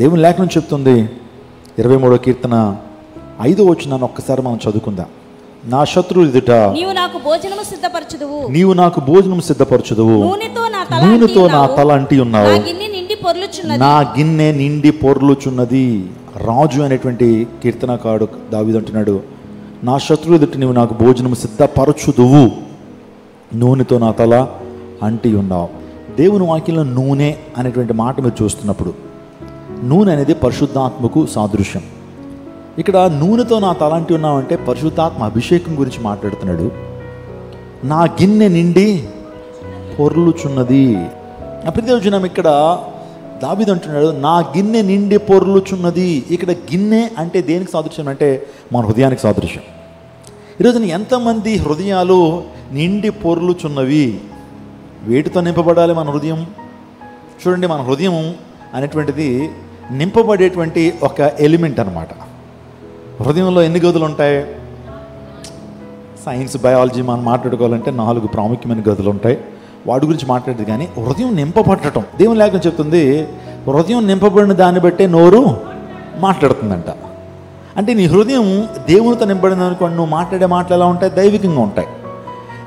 దేవుని లేఖనం చెప్తుంది 23వ కీర్తన 5వ వచనాన్ని ఒక్కసారి మనం చదువుకుందాం. నా శత్రువుల ఎదుట నీవు నాకు భోజనము సిద్ధపరచుదువు, నీవు నాకు భోజనం సిద్ధపరచుదువు, నూనెతో నా తల అంటి ఉన్నావు, నా గిన్నె నిండి పొర్లుచున్నది, నా గిన్నె నిండి పొర్లుచున్నది. రాజు అనేటువంటి కీర్తనకారుడు దావీదు అంటున్నాడు, నా శత్రువు ఎదుట నీవు నాకు భోజనం సిద్ధపరచుదువు, నూనెతో నా తల అంటి ఉన్నావు. దేవుని వాక్యంలో నూనె అనేటువంటి మాట మీరు చూస్తున్నప్పుడు నూనె అనేది పరిశుద్ధాత్మకు సాదృశ్యం. ఇక్కడ నూనెతో నా తల అంటి ఉన్నావంటే పరిశుద్ధాత్మ అభిషేకం గురించి మాట్లాడుతున్నాడు. నా గిన్నె నిండి పొర్లుచున్నది. ప్రతివచనం ఇక్కడ దావీదు అంటున్నాడు, నా గిన్నె నిండి పొర్లుచున్నది. ఇక్కడ గిన్నె అంటే దేనికి సాదృశ్యం అంటే మన హృదయానికి సాదృశ్యం. ఈరోజున ఎంతమంది హృదయాలు నిండి పొర్లుచున్నవి? వేటితో నింపబడాలి మన హృదయం? చూడండి, మన హృదయం అనేటువంటిది నింపబడేటువంటి ఒక ఎలిమెంట్ అన్నమాట. హృదయంలో ఎన్ని గదులు ఉంటాయి? సైన్స్ బయాలజీ మనం మాట్లాడుకోవాలంటే 4 ప్రాముఖ్యమైన గదులు ఉంటాయి. వాటి గురించి మాట్లాడేది. కానీ హృదయం నింపబడటం, దేవుని లేఖనం చెప్తుంది, హృదయం నింపబడిన దాన్ని బట్టే నోరు మాట్లాడుతుందంట. అంటే నీ హృదయం దేవునితో నింపబడింది అనుకోండి, నువ్వు మాట్లాడే మాటలు ఎలా ఉంటాయి? దైవికంగా ఉంటాయి.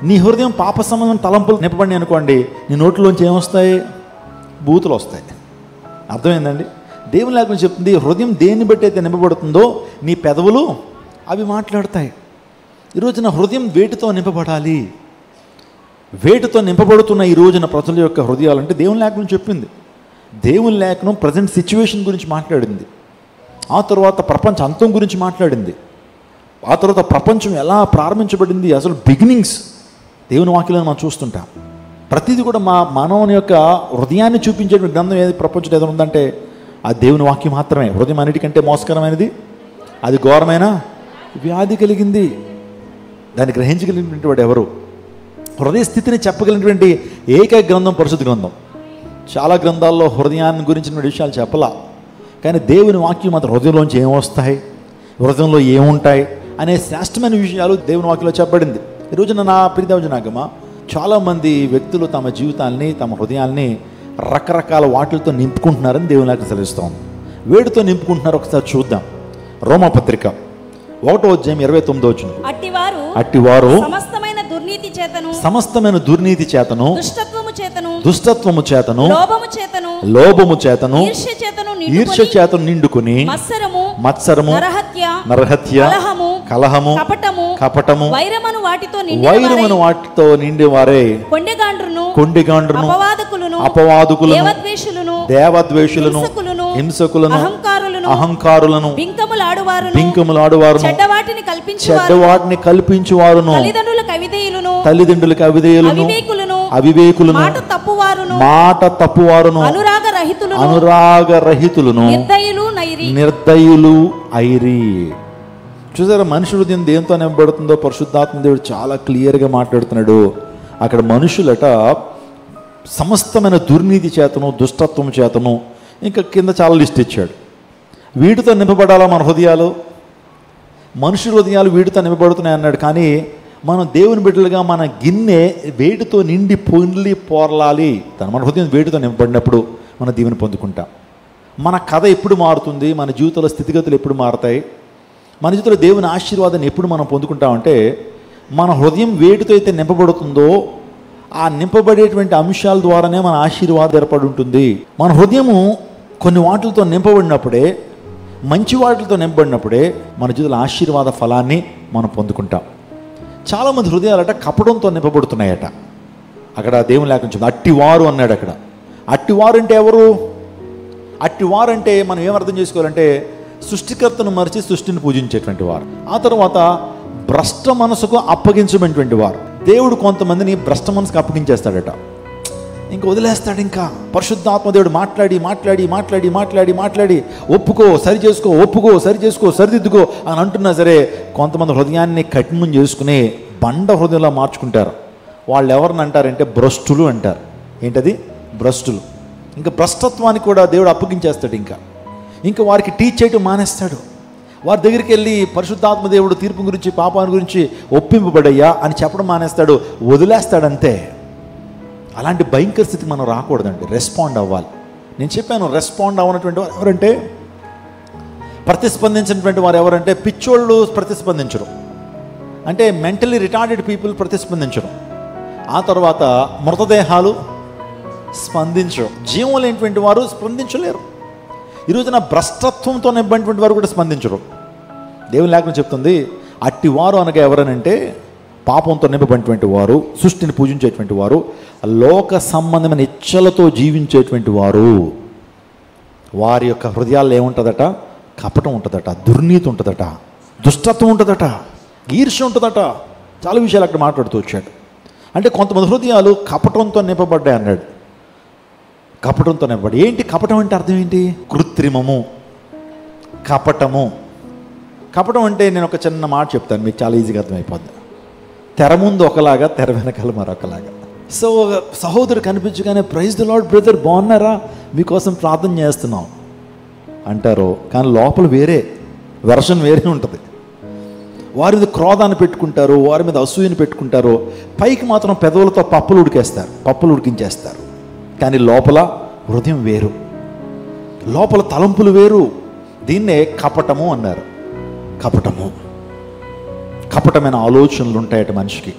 నీ హృదయం పాప సంబంధం తలంపులు నింపబడి అనుకోండి, నీ నోట్లోంచి ఏమొస్తాయి? బూతులు వస్తాయి. అర్థమైందండి? దేవుని లేఖనం చెప్తుంది, హృదయం దేన్ని బట్టి అయితే నింపబడుతుందో నీ పెదవులు అవి మాట్లాడతాయి. ఈరోజున హృదయం వేటితో నింపబడాలి? వేటితో నింపబడుతున్న ఈ రోజున ప్రజల యొక్క హృదయాలు అంటే దేవుని లేఖనం చెప్పింది. దేవుని లేఖనం ప్రజెంట్ సిచ్యువేషన్ గురించి మాట్లాడింది. ఆ తర్వాత ప్రపంచ అంతం గురించి మాట్లాడింది. ఆ తర్వాత ప్రపంచం ఎలా ప్రారంభించబడింది, అసలు బిగినింగ్స్ దేవుని వాక్యాలను మనం చూస్తుంటాం. ప్రతిదీ కూడా మానవుని యొక్క హృదయాన్ని చూపించే గ్రంథం ఏది ప్రపంచం ఏదైనా ఉందంటే అది దేవుని వాక్యం మాత్రమే. హృదయం అన్నిటికంటే మోసకరమైనది, అది ఘోరమైన వ్యాధి కలిగింది. దాన్ని గ్రహించగలిగినటువంటి వాడు ఎవరు? హృదయ స్థితిని చెప్పగలిగినటువంటి ఏకైక గ్రంథం పరిశుద్ధ గ్రంథం. చాలా గ్రంథాల్లో హృదయాన్ని గురించిన విషయాలు చెప్పలా, కానీ దేవుని వాక్యం మాత్రం హృదయంలోంచి ఏమొస్తాయి, హృదయంలో ఏముంటాయి అనే శ్రేష్టమైన విషయాలు దేవుని వాక్యంలో చెప్పబడింది. ఈరోజున నా ప్రియదేవజనాగమ చాలామంది వ్యక్తులు తమ జీవితాల్ని, తమ హృదయాల్ని రకరకాల వాటిలతో నింపుకుంటున్నారని దేవుని లేఖనం సెలవిస్తాం. వేడితో నింపుకుంటున్నారు, ఒకసారి చూద్దాం. రోమాపత్రిక 1వ అధ్యాయం 29వ వచనం. అట్టివారు సమస్తమైన దుర్నీతి చేతను దుష్టత్వము చేతను లోభము చేతను ఈర్ష్య చేతను నిండుకుని మత్సరము నరహత్య కలహము కపటము వైరమును వాటితో నిండి వారే కొండెగాండ్రును అపవాదుకులను దేవద్వేషులను హింసకులను అహంకారులను బింకములాడువారును చెడ్డవాటిని కల్పించువారును తల్లిదండ్రులకు అవిధేయులను అవివేకులను మాట తప్పువారును అనురాగరహితులను నిర్దయులు ఐరి. చూసారా, మనుషుల హృదయం దేంతో నింపబడుతుందో పరిశుద్ధాత్మ దేవుడు చాలా క్లియర్గా మాట్లాడుతున్నాడు. అక్కడ మనుషులట సమస్తమైన దుర్నీతి చేతను దుష్టత్వం చేతను, ఇంకా కింద చాలా లిస్ట్ ఇచ్చాడు. వీటితో నింపబడాలా మన హృదయాలు? మనుషుల హృదయాలు వీటితో నింపబడుతున్నాయి అన్నాడు. కానీ మనం దేవుని బిడ్డలుగా మన గిన్నె వేటితో నిండి పొంగి పోర్లాలి. మన హృదయం వేటితో నింపబడినప్పుడు మన దీవెన పొందుకుంటాం. మన కథ ఎప్పుడు మారుతుంది? మన జీవితంలో స్థితిగతులు ఎప్పుడు మారుతాయి? మన జీవితంలో దేవుని ఆశీర్వాదాన్ని ఎప్పుడు మనం పొందుకుంటామంటే మన హృదయం వేటితో అయితే నింపబడుతుందో ఆ నింపబడేటువంటి అంశాల ద్వారానే మన ఆశీర్వాదం ఏర్పడి ఉంటుంది. మన హృదయము కొన్ని వాటిలతో నింపబడినప్పుడే, మంచి వాటితో నింపబడినప్పుడే మన జీవితంలో ఆశీర్వాద ఫలాన్ని మనం పొందుకుంటాం. చాలామంది హృదయాలట కపటంతో నింపబడుతున్నాయట. అక్కడ దేవుని లేఖనం చెప్తుంది, అట్టివారు అన్నాడు. అక్కడ అట్టివారు అంటే ఎవరు? అట్టివారు అంటే మనం ఏమర్థం చేసుకోవాలంటే సృష్టికర్తను మరిచి సృష్టిని పూజించేటువంటి వారు. ఆ తర్వాత భ్రష్ట మనసుకు అప్పగించబడినటువంటి వారు. దేవుడు కొంతమందిని భ్రష్ట మనసుకు అప్పగించేస్తాడట, ఇంకా వదిలేస్తాడు. ఇంకా పరిశుద్ధాత్మ దేవుడు మాట్లాడి మాట్లాడి మాట్లాడి మాట్లాడి మాట్లాడి ఒప్పుకో సరి చేసుకో, ఒప్పుకో సరి చేసుకో, సరిదిద్దుకో అని అంటున్నా సరే కొంతమంది హృదయాన్ని కఠినం చేసుకుని బండ హృదయంలో మార్చుకుంటారు. వాళ్ళు ఎవరిని అంటారంటే భ్రష్టులు అంటారు. ఏంటది? భ్రష్టులు. ఇంకా భ్రష్టత్వానికి కూడా దేవుడు అప్పగించేస్తాడు. ఇంకా వారికి టీచ్ చేయటం మానేస్తాడు. వారి దగ్గరికి వెళ్ళి పరిశుద్ధాత్మ దేవుడు తీర్పు గురించి పాపాన్ని గురించి ఒప్పింపబడయ్యా అని చెప్పడం మానేస్తాడు, వదిలేస్తాడంతే. అలాంటి భయంకర స్థితి మనం రాకూడదండి. రెస్పాండ్ అవ్వాలి. నేను చెప్పాను, రెస్పాండ్ అవ్వనటువంటి వారు ఎవరంటే, ప్రతిస్పందించినటువంటి వారు ఎవరంటే పిచ్చోళ్ళు ప్రతిస్పందించరు, అంటే మెంటలీ రిటార్డెడ్ పీపుల్ ప్రతిస్పందించరు. ఆ తర్వాత మృతదేహాలు స్పందించరు, జీవం లేనిటువంటి వారు స్పందించలేరు. ఈరోజున భ్రష్టత్వంతో నింపబడినటువంటి వారు కూడా స్పందించరు. దేవుని లేఖనం చెప్తుంది, అట్టివారు అనగా ఎవరనంటే పాపంతో నింపబడినటువంటి వారు, సృష్టిని పూజించేటువంటి వారు, లోక సంబంధమైన ఇచ్చలతో జీవించేటువంటి వారు. వారి యొక్క హృదయాల్లో ఏముంటుందట? కపటం ఉంటుందట, దుర్నీతి ఉంటుందట, దుష్టత్వం ఉంటుందట, ఈర్ష్య ఉంటుందట. చాలా విషయాలు అక్కడ మాట్లాడుతూ వచ్చాడు. అంటే కొంతమంది హృదయాలు కపటంతో నింపబడ్డాయి అన్నాడు. కపటంతో నింపబడి, ఏంటి కపటం అంటే అర్థం ఏంటి? కృత్రిమము, కపటము. కపటం అంటే నేను ఒక చిన్న మాట చెప్తాను, మీకు చాలా ఈజీగా అర్థమైపోద్ది. తెర ముందు ఒకలాగా, తెర వెనకాల మరొకలాగా. సో సహోదరు కనిపించగానే ప్రైజ్ ది లార్డ్ బ్రదర్ బాగున్నారా, మీకోసం ప్రార్థన చేస్తున్నాం అంటారు, కానీ లోపల వేరే వెర్షన్ వేరే ఉంటుంది. వారి మీద క్రోధాన్ని పెట్టుకుంటారు, వారి మీద అసూయని పెట్టుకుంటారు, పైకి మాత్రం పెదవులతో పప్పులు ఉడికించేస్తారు, కానీ లోపల హృదయం వేరు, లోపల తలంపులు వేరు. దీన్నే కపటము అన్నారు. కపటము, కపటమైన ఆలోచనలు ఉంటాయట మనిషికి,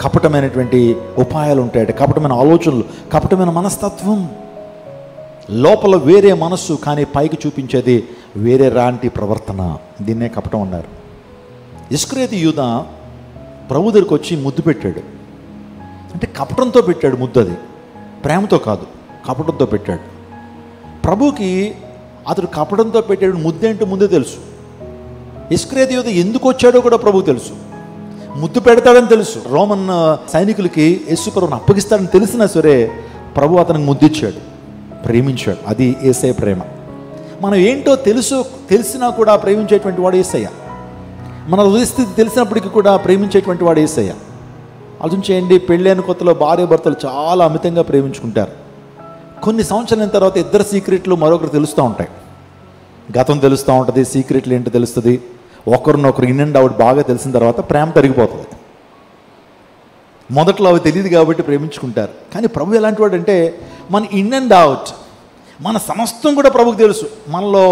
కపటమైనటువంటి ఉపాయాలు ఉంటాయట, కపటమైన ఆలోచనలు, కపటమైన మనస్తత్వం. లోపల వేరే మనస్సు, కానీ పైకి చూపించేది వేరే రాంటి ప్రవర్తన. దీన్నే కపటం అన్నారు. ఇస్కరియోతు యూదా ప్రభు దగ్గరికి వచ్చి ముద్దు పెట్టాడు. అంటే కపటంతో పెట్టాడు ముద్దు, అది ప్రేమతో కాదు, కపటంతో పెట్టాడు. ప్రభుకి అతడు కపటంతో పెట్టాడు ముద్దేంటో ముందే తెలుసు. ఇస్కరియోతు యూదా ఎందుకు వచ్చాడో కూడా ప్రభుకు తెలుసు. ముద్దు పెడతాడని తెలుసు, రోమన్ సైనికులకి యేసు ప్రభువును అప్పగిస్తాడని తెలిసినా సరే ప్రభు అతనికి ముద్దిచ్చాడు, ప్రేమించాడు. అది యేసయ్య ప్రేమ. మనం ఏంటో తెలిసినా కూడా ప్రేమించేటువంటి వాడు యేసయ్య. మన పరిస్థితి తెలిసినప్పటికీ కూడా ప్రేమించేటువంటి వాడు యేసయ్య. ఆలోచన చేయండి, పెళ్ళైన కొత్తలో భార్య భర్తలు చాలా అమితంగా ప్రేమించుకుంటారు. కొన్ని సంవత్సరాల తర్వాత ఇద్దరు సీక్రెట్లు మరొకరు తెలుస్తూ ఉంటాయి. గతం తెలుస్తూ ఉంటుంది, సీక్రెట్లు ఏంటో తెలుస్తుంది. ఒకరినొకరు ఇన్ అండ్ అవుట్ బాగా తెలిసిన తర్వాత ప్రేమ తరిగిపోతుంది. మొదట్లో అవి తెలియదు కాబట్టి ప్రేమించుకుంటారు. కానీ ప్రభు ఎలాంటి వాడు అంటే, మన ఇన్ అండ్ అవుట్, మన సమస్తం కూడా ప్రభుకు తెలుసు. మనలో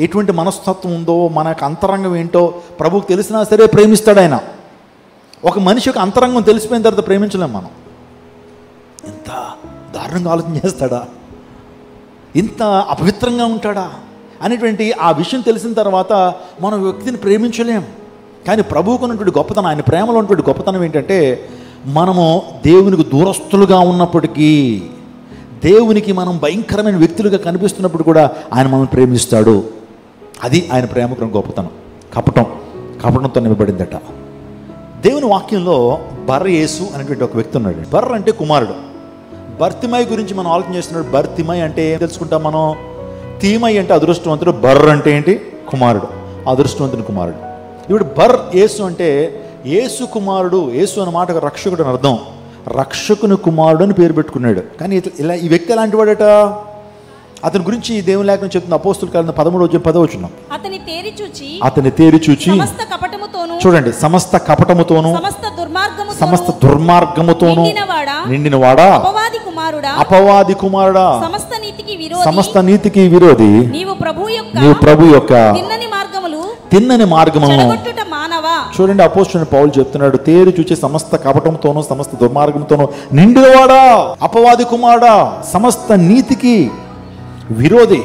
ఎటువంటి మనస్తత్వం ఉందో, మనకు అంతరంగం ఏంటో ప్రభుకు తెలిసినా సరే ప్రేమిస్తాడు ఆయన. ఒక మనిషి యొక్క అంతరంగం తెలిసిపోయిన తర్వాత ప్రేమించలేం మనం. ఇంత దారుణంగా ఆలోచన చేస్తాడా, ఇంత అపవిత్రంగా ఉంటాడా అనేటువంటి ఆ విషయం తెలిసిన తర్వాత మనం వ్యక్తిని ప్రేమించలేం. కానీ ప్రభువుకు ఉన్నటువంటి గొప్పతనం, ఆయన ప్రేమలో ఉన్నటువంటి గొప్పతనం ఏంటంటే, మనము దేవునికి దూరస్తులుగా ఉన్నప్పటికీ, దేవునికి మనం భయంకరమైన వ్యక్తులుగా కనిపిస్తున్నప్పుడు కూడా ఆయన మనల్ని ప్రేమిస్తాడు. అది ఆయన ప్రేమకు గొప్పతనం. కపటంతో నింపబడిందట. దేవుని వాక్యంలో బర్ యేసు అనేటువంటి ఒక వ్యక్తి ఉన్నాడు. బర్ అంటే కుమారుడు. బర్తిమై గురించి మనం ఆలోచన చేస్తున్నాడు. బర్తిమై అంటే ఏం తెలుసుకుంటాం మనం? తీమై అంటే అదృష్టవంతుడు, బర్ అంటే ఏంటి? కుమారుడు, అదృష్టవంతుని కుమారుడు. ఇప్పుడు బర్ యేసు అంటే యేసు కుమారుడు. యేసు అన్న మాటకు రక్షకుడు అని అర్థం. రక్షకుని కుమారుడు అని పేరు పెట్టుకున్నాడు. కానీ ఇలా ఈ వ్యక్తి ఎలాంటి వాడట? అతని గురించి దేవుని లేఖనం చెప్తున్న అపోస్తుల కాలం 13:10 అతని తేరి చూచి సమస్త కపటముతోను, చూడండి, సమస్త కపటముతోను, సమస్త దుర్మార్గముతోను నిండినవాడా, అపవాది కుమారుడా, సమస్త నీతికి విరోధి, నీవు ప్రభు యొక్క తిన్నని మార్గములను. చూడండి, అపోస్తలుడైన పౌలు చెప్తున్నాడు, తేరి చూచి సమస్త కపటంతోనూ సమస్త దుర్మార్గంతోనూ నిండినవాడా, అపవాది కుమారుడా, సమస్త నీతికి విరోధి,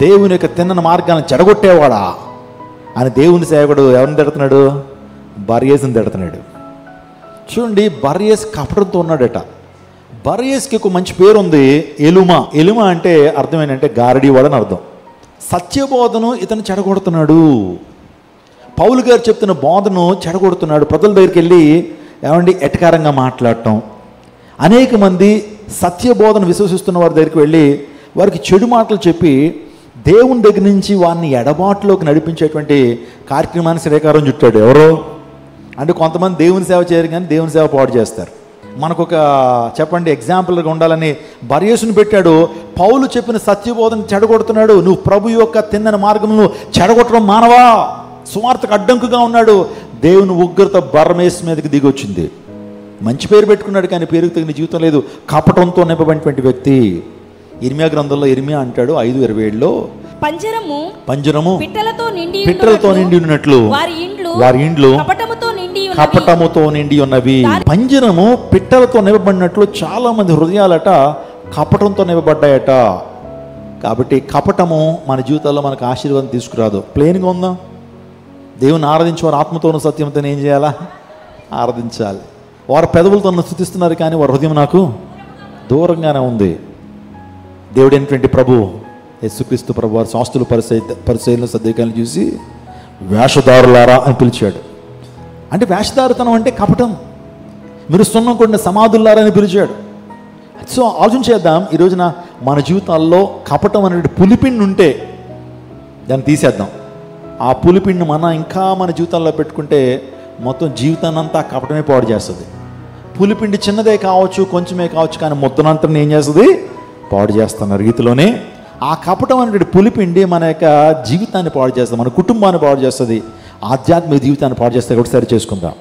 దేవుని యొక్క తిన్నని మార్గాన్ని చెడగొట్టేవాడా అని దేవుని సేవకుడు ఎవరిని తిడుతున్నాడు? బర్యేసుని తిడుతున్నాడు. చూడండి, బర్యేసు కపటంతో ఉన్నాడట. బర్యేసుకి ఒక మంచి పేరు ఉంది, ఎలుమా. ఎలుమా అంటే అర్థం ఏంటంటే గారడీవాడు అని అర్థం. సత్యబోధను ఇతను చెడగొడుతున్నాడు. పౌలు గారు చెప్తున్న బోధను చెడగొడుతున్నాడు. ప్రజల దగ్గరికి వెళ్ళి ఏమండి ఎటకారంగా మాట్లాడటం, అనేక మంది సత్యబోధను విశ్వసిస్తున్న వారి దగ్గరికి వెళ్ళి వారికి చెడు మాటలు చెప్పి దేవుని దగ్గర నుంచి వారిని ఎడబాటులోకి నడిపించేటువంటి కార్యక్రమాన్ని శ్రీకారం చుట్టాడు. ఎవరో అంటే కొంతమంది దేవుని సేవ చేయరు, కానీ దేవుని సేవ పాడు చేస్తారు. మనకొక చెప్పండి ఎగ్జాంపుల్గా ఉండాలని బర్యేసుని పెట్టాడు. పౌలు చెప్పిన సత్యబోధన చెడగొడుతున్నాడు. నువ్వు ప్రభు యొక్క తిన్నని మార్గమును చెడగొట్టడం మానవా, సువార్తకు అడ్డంకుగా ఉన్నాడు. దేవుని ఉగ్రత బర్యేసు మీదకి దిగి వచ్చింది. మంచి పేరు పెట్టుకున్నాడు, కానీ పేరుకు తగిన జీవితం లేదు. కపటంతో నింపబడినటువంటి వ్యక్తి. ఇర్మియా గ్రంథంలో ఇర్మియా అంటాడు 5:27లో, పంజరము పిట్టలతో నిండి ఉన్నట్లు వారి ఇండ్లు కపటముతో నిండి ఉన్నవి. పంజరము పిట్టలతో నింపబడినట్లు చాలా మంది హృదయాలట కపటంతో నింపబడ్డాయట. కాబట్టి కపటము మన జీవితాల్లో మనకు ఆశీర్వాదం తీసుకురాదు. ప్లేన్గా ఉందా? దేవుని ఆరాధించి వారు ఆత్మతోనూ సత్యంతో ఏం చేయాలా? ఆరాధించాలి. వారు పెదవులతో స్తుతిస్తున్నారు కానీ వారి హృదయం నాకు దూరంగానే ఉంది. దేవుడైనటువంటి ప్రభు యేసుక్రీస్తు ప్రభు వారి శాస్త్రులు పరిచయలను సద్దేకాలను చూసి వేషధారులారా అని పిలిచాడు. అంటే వేషధారుతనం అంటే కపటం. మీరు సున్నం కొట్టిన సమాధుల్లారా అని పిలిచాడు. సో ఆలోచన చేద్దాం, ఈ రోజున మన జీవితాల్లో కపటం అనే పులిపిండి ఉంటే దాన్ని తీసేద్దాం. ఆ పులిపిండిని ఇంకా మన జీవితాల్లో పెట్టుకుంటే మొత్తం జీవితాన్ని అంతా కపటమే పాడు చేస్తుంది. పులిపిండి చిన్నదే కావచ్చు, కొంచెమే కావచ్చు, కానీ మొత్తం ఏం చేస్తుంది? పాడు చేస్తున్న రీతిలోనే ఆ కపటం అనే పులిపిండి మన యొక్క జీవితాన్ని పాడు చేస్తుంది, మన కుటుంబాన్ని పాడు చేస్తుంది, ఆధ్యాత్మిక జీవితాన్ని పాడు చేస్తే ఒకటి సరి చేసుకుందాం.